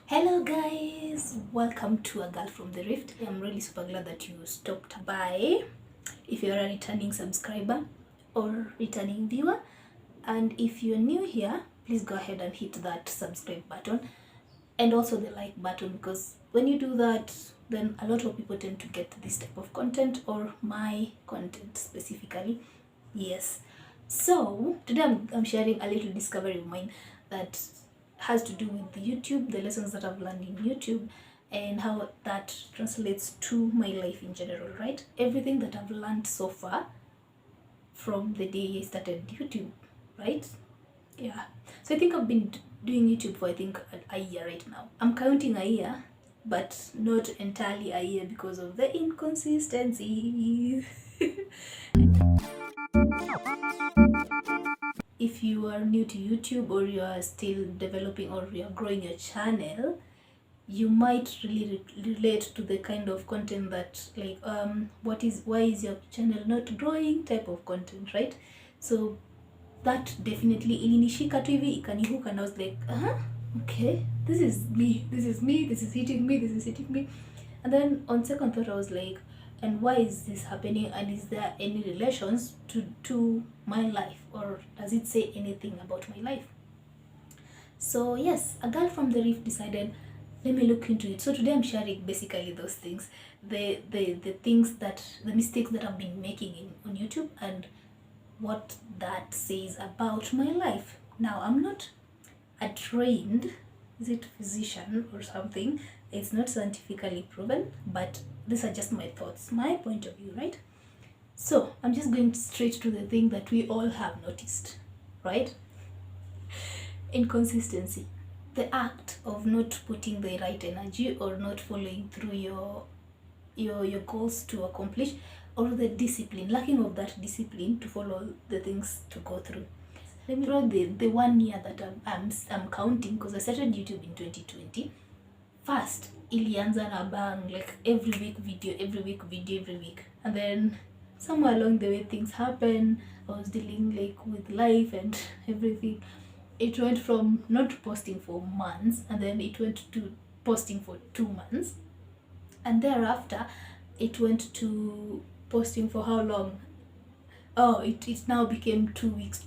Hello guys, welcome to A Girl from the Reeft. I'm really super glad that you stopped by. If you're a returning subscriber or returning viewer, and if you're new here, please go ahead and hit that subscribe button and also the like button, because when you do that, then a lot of people tend to get this type of content, or my content specifically. Yes, so today I'm sharing a little discovery of mine that has to do with YouTube, the lessons that I've learned in YouTube, and how that translates to my life in general, right? Everything that I've learned so far from the day I started YouTube, right? Yeah. So I think I've been doing YouTube for I think a year right now. I'm counting a year, but not entirely a year because of the inconsistency. If you are new to YouTube, or you are still developing, or you are growing your channel, you might really relate to the kind of content that, like, why is your channel not growing type of content, right? So that definitely ilinishika tu hivi ikanihook, and I was like, okay, this is me, this is hitting me, and then on second thought I was like, and why is this happening, and is there any relations to my life, or does it say anything about my life? So yes, A Girl from the Reef decided, let me look into it. So today I'm sharing basically those things, the things that, the mistakes that I've been making on YouTube, and what that says about my life. Now, I'm not a trained, is it physician or something? It's not scientifically proven, but these are just my thoughts, my point of view, right? So I'm just going straight to the thing that we all have noticed, right? Inconsistency. The act of not putting the right energy, or not following through your goals to accomplish, or the discipline, lacking of that discipline to follow the things to go through. Let me draw the 1 year that I'm counting, because I started YouTube in 2020. First, ilianza na bang, like every week video, and then somewhere along the way things happen. I was dealing like with life and everything. It went from not posting for months, and then it went to posting for 2 months, and thereafter it went to posting for how long? Oh, it now became 2 weeks.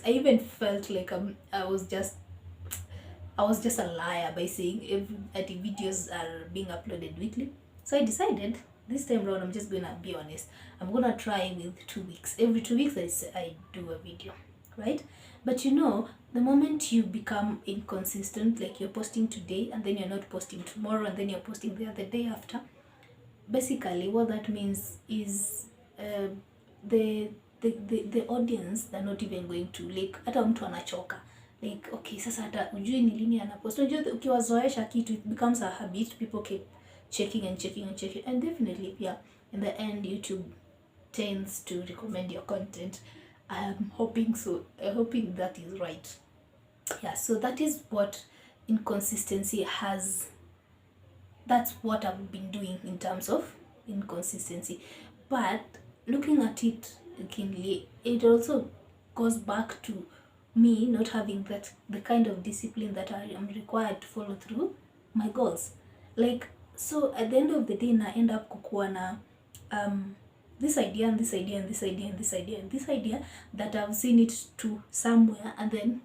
I even felt like I was just a liar by saying that the videos are being uploaded weekly. So I decided this time around I'm just gonna be honest. I'm gonna try with 2 weeks. Every 2 weeks I do a video, right? But you know, the moment you become inconsistent, like you're posting today and then you're not posting tomorrow, and then you're posting the other day after, basically what that means is the audience, they're not even going to, like, hata mtu anachoka, like, okay, sasa hata ujui ni lini anapost. Unajua ukiwazoesha kitu, it becomes a habit, people keep checking, and definitely, yeah, in the end YouTube tends to recommend your content. I'm hoping so. Hoping that is right. Yeah, so that is what inconsistency has. That's what I've been doing in terms of inconsistency. But looking at it keenly, it also goes back to me not having the kind of discipline that I am required to follow through my goals. Like, so at the end of the day, na end up kukuwa na this idea and this idea and this idea and this idea and this idea that I've seen it to somewhere, and then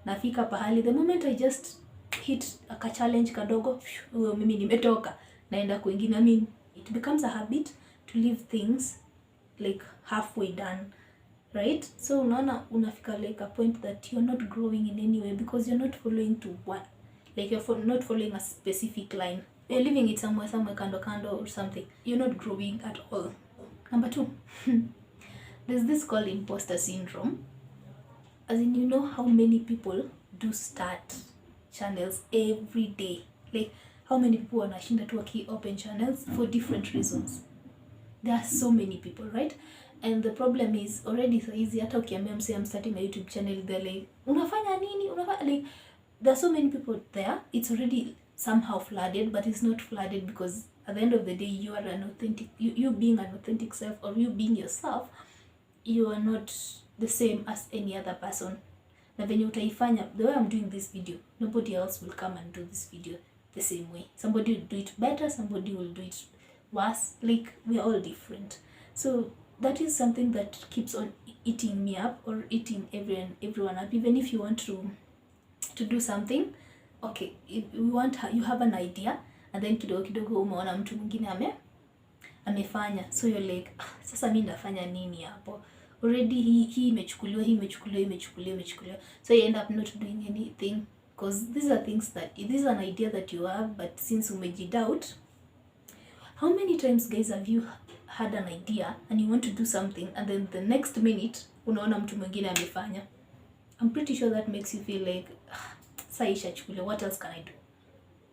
nafika pahali, the moment I just hit a challenge kadogo, mimi nimetoka, naenda kwingine. I mean, it becomes a habit to leave things like halfway done, right? So unaona, unafika like a point that you're not growing in any way, because you're not following to one, like you're not following a specific line. You're leaving it somewhere kando or something. You're not growing at all. Number 2, there's this called Imposter Syndrome. As in, you know how many people do start channels every day? Like, how many people wanashinda tu waki open channels for different reasons? There are so many people, right? And the problem is, already so easy, hata ukiambia msee I'm starting a YouTube channel, they're like, unafanya nini? Like, there are so many people there. It's already somehow flooded, but it's not flooded because at the end of the day, you are an authentic, you being an authentic self, or you being yourself, you are not the same as any other person. na venye utaifanya. The way I'm doing this video, nobody else will come and do this video the same way. Somebody will do it better, somebody will do it worse. Like, we are all different. So that is something that keeps on eating me up, or eating everyone up. Even if you want to do something, okay, if you have an idea, and then kidogo umeona mtu mwingine amefanya, so you're like, sasa mimi nafanya nini hapo? Already hii imechukuliwa, so you end up not doing anything, because these are an idea that you have, but since umejidoubt. How many times, guys, have you had an idea and you want to do something, and then the next minute unaona mtu mwingine amefanya? I'm pretty sure that makes you feel like, saisha chukule, what else can I do?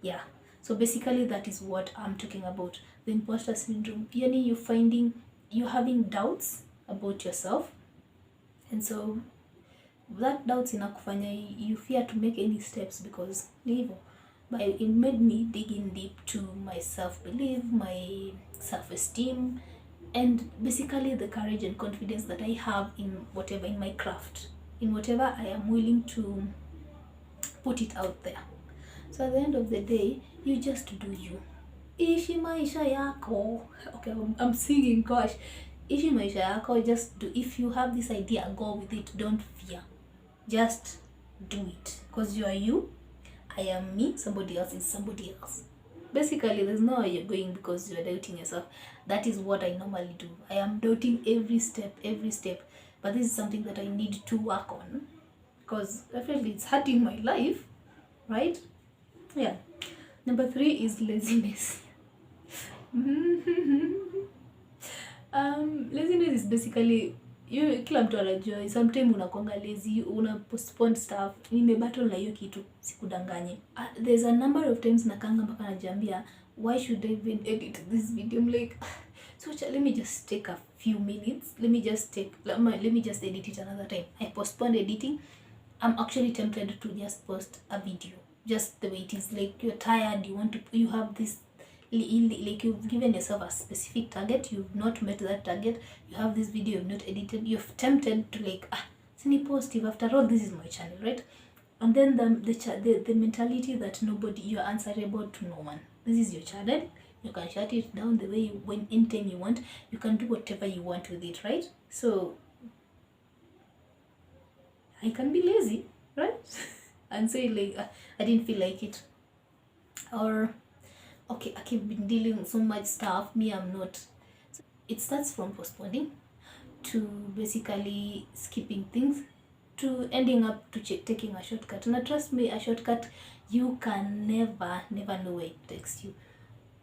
Yeah. So basically that is what I'm talking about, the imposter syndrome. Yani you're having doubts about yourself, and so that doubts inakufanya you fear to make any steps, because but it made me dig in deep to my self-belief, my self-esteem, and basically the courage and confidence that I have in whatever, in my craft, in whatever I am willing to put it out there. So at the end of the day, you just do you. Ishi maisha yako. Okay, I'm singing, gosh. Ishi maisha yako, just do. If you have this idea, go with it. Don't fear. Just do it. Because you are you, I am me, somebody else is somebody else. Basically, there's no way you're going because you're doubting yourself. That is what I normally do. I am doubting every step. But this is something that I need to work on, because definitely it's hurting my life, right? Yeah. Number 3 is laziness. Laziness is basically, kila mtu anajua, sometimes unakuanga lazy, una postpone stuff. Nimebattle na hiyo kitu, sikudanganye. There's a number of times nakanga mpaka najiambia, why should I even edit this video? I'm like, so let me just take a few minutes. Let me just edit it another time. I postponed editing. I'm actually tempted to just post a video, just the way it is. Like, you're tired, you have this, like, you've given yourself a specific target, you've not met that target, you have this video you've not edited, you're tempted to like, sini positive, after all this is my channel, right? And then the mentality that you're answerable to no one. This is your channel, you can shut it down the way anytime you want, you can do whatever you want with it, right? So I can be lazy, right? And say like, I didn't feel like it, or okay, I keep been dealing with so much stuff, me I'm not. So it starts from postponing, to basically skipping things, to ending up to taking a shortcut. And trust me, a shortcut, you can never know where it takes you.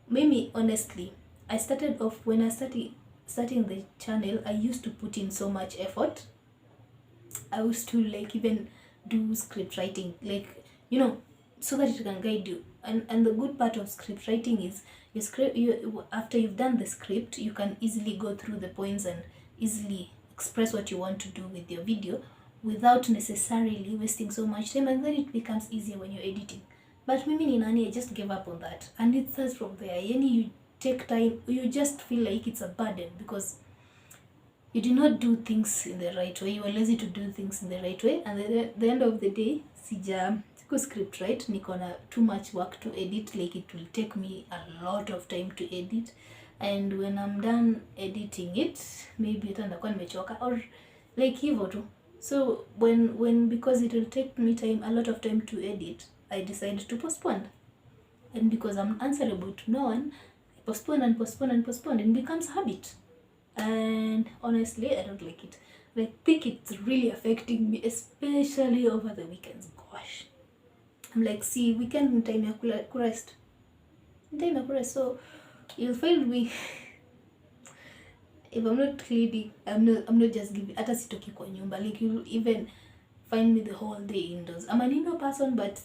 Maybe honestly, I started off, when I starting the channel, I used to put in so much effort. I used to like even do script writing, like, so that it can guide you. And the good part of script writing is after you've done the script, you can easily go through the points and easily express what you want to do with your video without necessarily wasting so much time, and then it becomes easier when you're editing. But mimi ni nani, I just gave up on that, and it starts from there. You take time, you just feel like it's a burden because you do not do things in the right way. You are lazy to do things in the right way, and at the end of the day, siko script right, niko na too much work to edit. Like, it will take me a lot of time to edit, and when I'm done editing it, maybe hata ndakuwa nimechoka or like hivyo tu. So when because it will take me a lot of time to edit, I decided to postpone. And because I'm answerable to no one, I postpone, and it becomes a habit. And honestly, I don't like it. I think it's really affecting me, especially over the weekends. Gosh, I'm like, see, weekend time ya kurest. So you'll find me if I'm not cleaning, I'm not just giving, hata sitoki kwa nyumba. Like, you'll even find me the whole day indoors. I'm an indoor person, but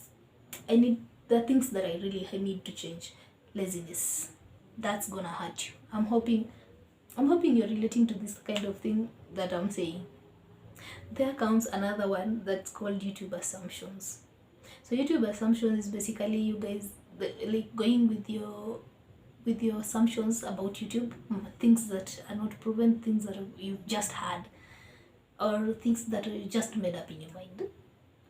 I need the things that I need to change. Laziness, that's gonna hurt you. I'm hoping you're relating to this kind of thing that I'm saying. There comes another one that's called YouTube assumptions. So YouTube assumptions is basically you guys like going with your assumptions about YouTube, things that are not proven, things that you've just had, or things that you just made up in your mind.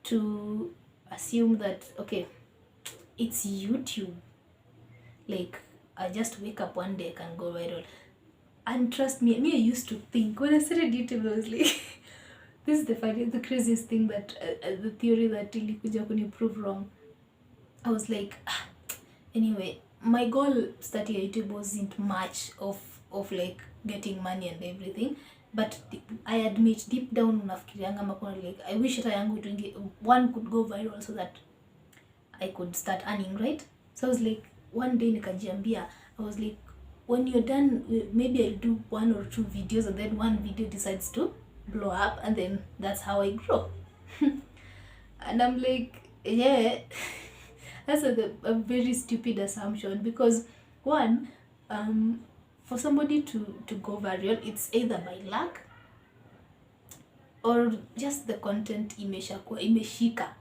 to assume that, okay, it's YouTube. Like, I just wake up one day, I can go viral. And trust me, I used to think, when I started YouTube, I was like, this is the craziest thing, that the theory that ilikuja kuni prove wrong. I was like, anyway, my goal starting YouTube wasn't much of like getting money and everything, but I admit deep down unafikirianga makona like, I wish hata yangu one could go viral so that I could start earning, right? So I was like, one day nikajiambia, I was like, when you're done, maybe I'll do 1 or 2 videos, and then one video decides to blow up, and then that's how I grow. And I'm like, yeah, that's a very stupid assumption, because one, for somebody to go viral, it's either by luck or just the content imeshika.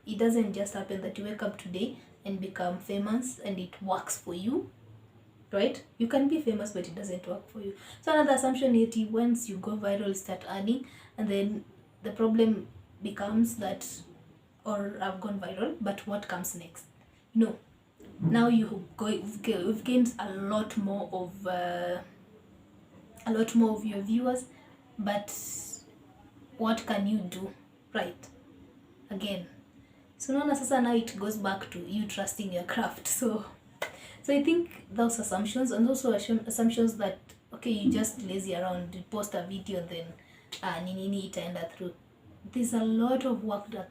It doesn't just happen that you wake up today and become famous and it works for you, right? You can be famous, but it doesn't work for you. So another assumption is, once you go viral, you start earning, and then the problem becomes that, or I've gone viral, but what comes next? No, now you've gained a lot more of your viewers, but what can you do, right? Again, so now it goes back to you trusting your craft. So I think those assumptions, and also assumptions that, okay, you just lazy around, you post a video, and then nini itaenda through. There's a lot of work that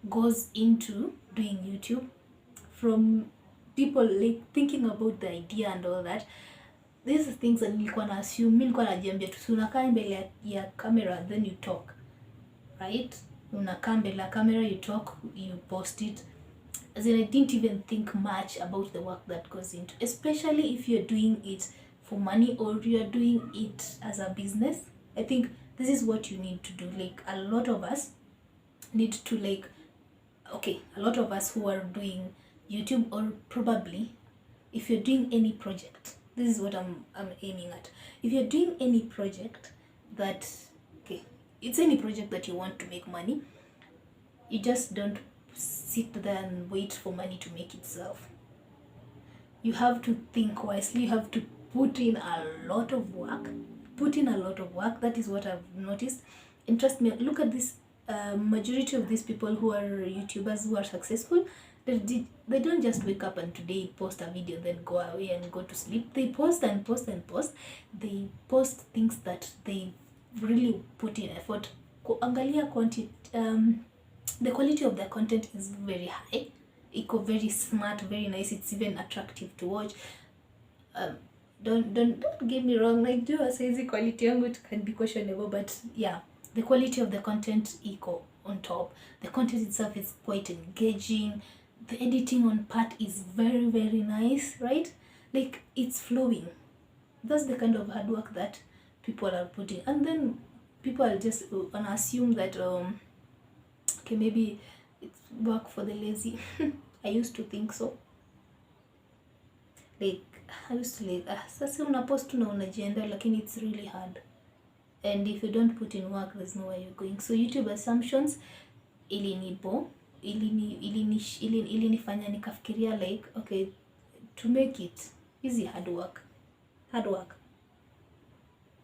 goes into doing YouTube, from people like thinking about the idea and all that. These are things that nilikuwa na assume, nilikuwa najiambia tu, unakaa mbele ya camera, then you talk, right? Unakaa mbele ya camera, you talk, you post it. As in, I didn't even think much about the work that goes into, especially if you're doing it for money or you're doing it as a business. I think this is what you need to do. Like, a lot of us need to, like, okay, a lot of us who are doing YouTube, or probably if you're doing any project, this is what I'm aiming at. If you're doing any project that, okay, it's any project that you want to make money, you just don't sit there and wait for money to make itself. You have to think wisely. You have to put in a lot of work. That is what I've noticed. And trust me, look at this. Majority of these people who are YouTubers who are successful, they don't just wake up and today post a video, then go away and go to sleep. They post and post and post. They post things that they really put in effort. Angalia quantity. The quality of their content is very high. Iko very smart, very nice. It's even attractive to watch. Don't get me wrong. Like, do I say the quality yangu, it can be questionable, but yeah, the quality of the content iko on top. The content itself is quite engaging. The editing on part is very, very nice, right? Like, it's flowing. That's the kind of hard work that people are putting, and then people are just assume that okay, maybe it's work for the lazy. I used to think so. Like, I used to like, sasa unapost na unajienda, lakini it's really hard. And if you don't put in work, there's nowhere you're going. So YouTube assumptions ilinifanya nikafikiria, like, okay, to make it easy, hard work.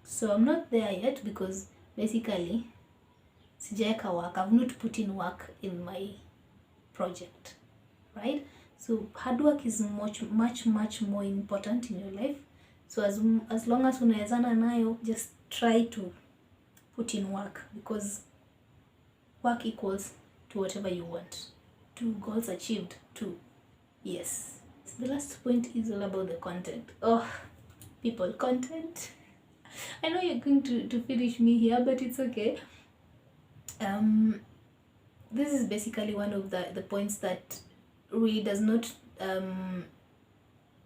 So I'm not there yet, because basically sijaeka work. I've not put in work in my project, right? So hard work is much more important in your life. So as long as unaezana nayo, just try to put in work, because work equals to whatever you want. 2 goals achieved. 2. Yes. So the last point is all about the content. Oh, people, content. I know you're going to finish me here, but it's okay. This is basically one of the points that really does not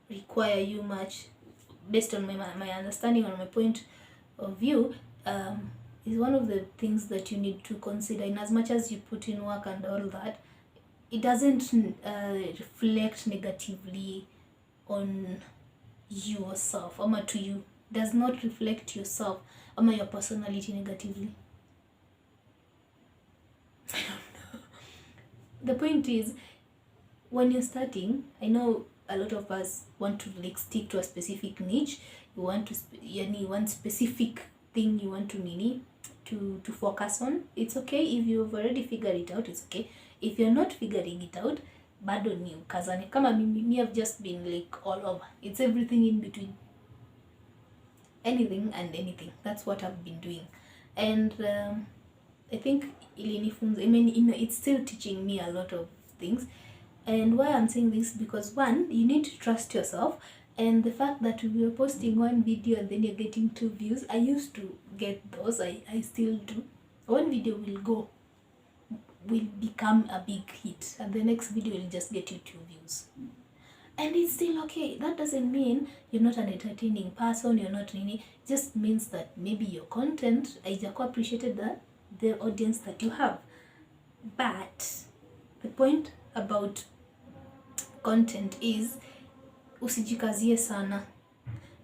require you much, based on my understanding or my point of view. Is one of the things that you need to consider. In as much as you put in work and all that, it doesn't reflect negatively on yourself, or to you. Does not reflect yourself or your personality negatively. the point is, when you're starting, I know a lot of us want to like stick to a specific niche. You want to one specific thing you want to to focus on. It's okay if you've already figured it out. It's okay if you're not figuring it out. Bado ni ukazane. Kama me have just been like all over. It's everything in between. Anything and anything. That's what I've been doing. And I think it's still teaching me a lot of things. And why I'm saying this, because one, you need to trust yourself. And the fact that we were posting one video and then you're getting 2 views, I used to get those. I still do. One video will become a big hit, and the next video will just get you 2 views. And it's still okay. That doesn't mean you're not an entertaining person, you're not really. It just means that maybe your content haijakuwa appreciated the audience that you have. But the point about content is usijikazie sana.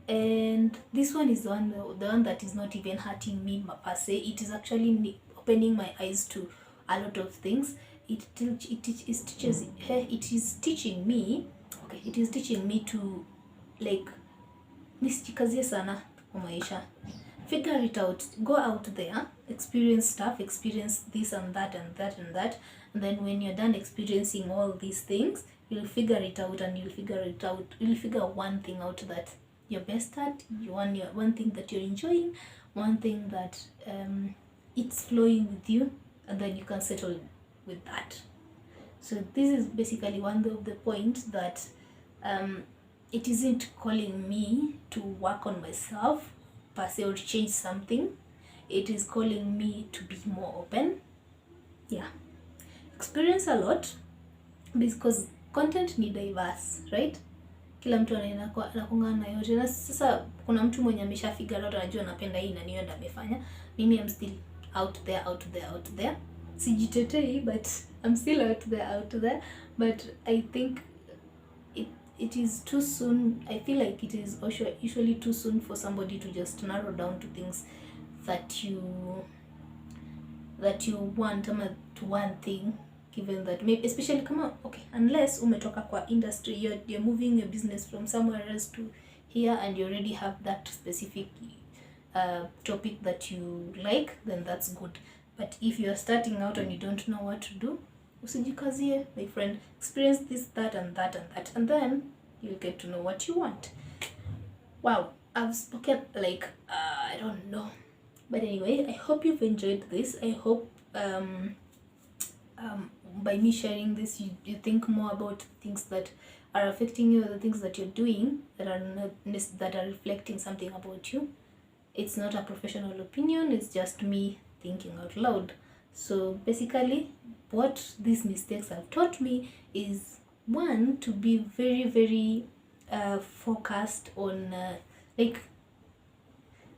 And this one is the one that is not even hurting me per se. It is actually opening my eyes to a lot of things. It is teaching me to like nisijikazie sana kwa maisha. Figure it out. Go out there, experience stuff, experience this and that and that and that. And then when you're done experiencing all these things, you'll figure it out, and you'll figure one thing out that you're best at, one thing that you're enjoying, one thing that it's flowing with you, and then you can settle with that. So this is basically one of the points that it isn't calling me to work on myself per se or change something. It is calling me to be more open. Yeah. Experience a lot, because content ni diverse, right? Kila mtu anakuanga na yote. Na sasa kuna mtu mwenye amesha figure out, anajua anapenda hii na niyo ndio amefanya. Mimi I'm still out there. Sijitetei, but I'm still out there. But I think it is too soon. I feel like it is also usually too soon for somebody to just narrow down to things that you want, to one thing, given that maybe, especially unless umetoka kwa industry, you're moving your business from somewhere else to here, and you already have that specific topic that you like, then that's good. But if you're starting out and you don't know what to do, usijikazie, my friend. Experience this, that, and that, and that, and then you'll get to know what you want. Wow, I've spoken like I don't know. But anyway, I hope you've enjoyed this. I hope by me sharing this, you think more about things that are affecting you, the things that you're doing that are reflecting something about you. It's not a professional opinion, it's just me thinking out loud. So basically, what these mistakes have taught me is, one, to be very, very focused on like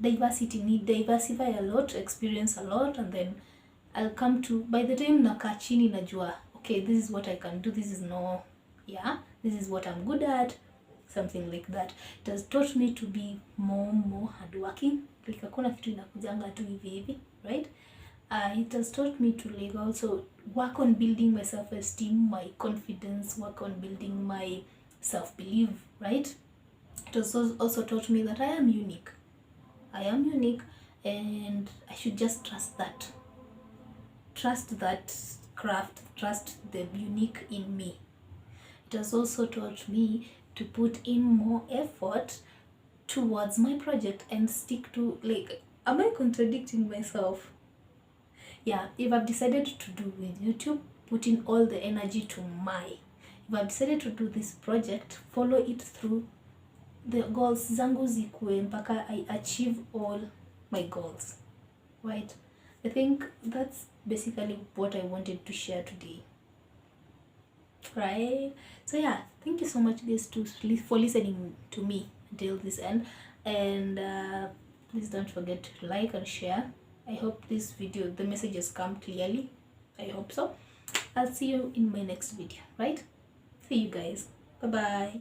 diversity. Diversify a lot, experience a lot, and then I'll come to, by the time nakaa chini najua, okay, this is what I can do, this is what I'm good at, something like that. It has taught me to be more hardworking. Like hakuna kitu inakujanga tu hivi, right? It has taught me to like also work on building my self-esteem, my confidence, work on building my self-belief, right? It has also taught me that I am unique, and I should just trust that craft, trust the unique in me. It has also taught me to put in more effort towards my project and stick to, like, am I contradicting myself? Yeah, if I've decided to do with YouTube, put in all the energy to if I've decided to do this project, follow it through. The goals zangu zikuwe mpaka I achieve all my goals, right? I think that's basically what I wanted to share today, right? So yeah, thank you so much guys for listening to me until this end, and please don't forget to like and share. I hope this video, the messages come clearly. I hope so. I'll see you in my next video, right? See you guys. Bye bye.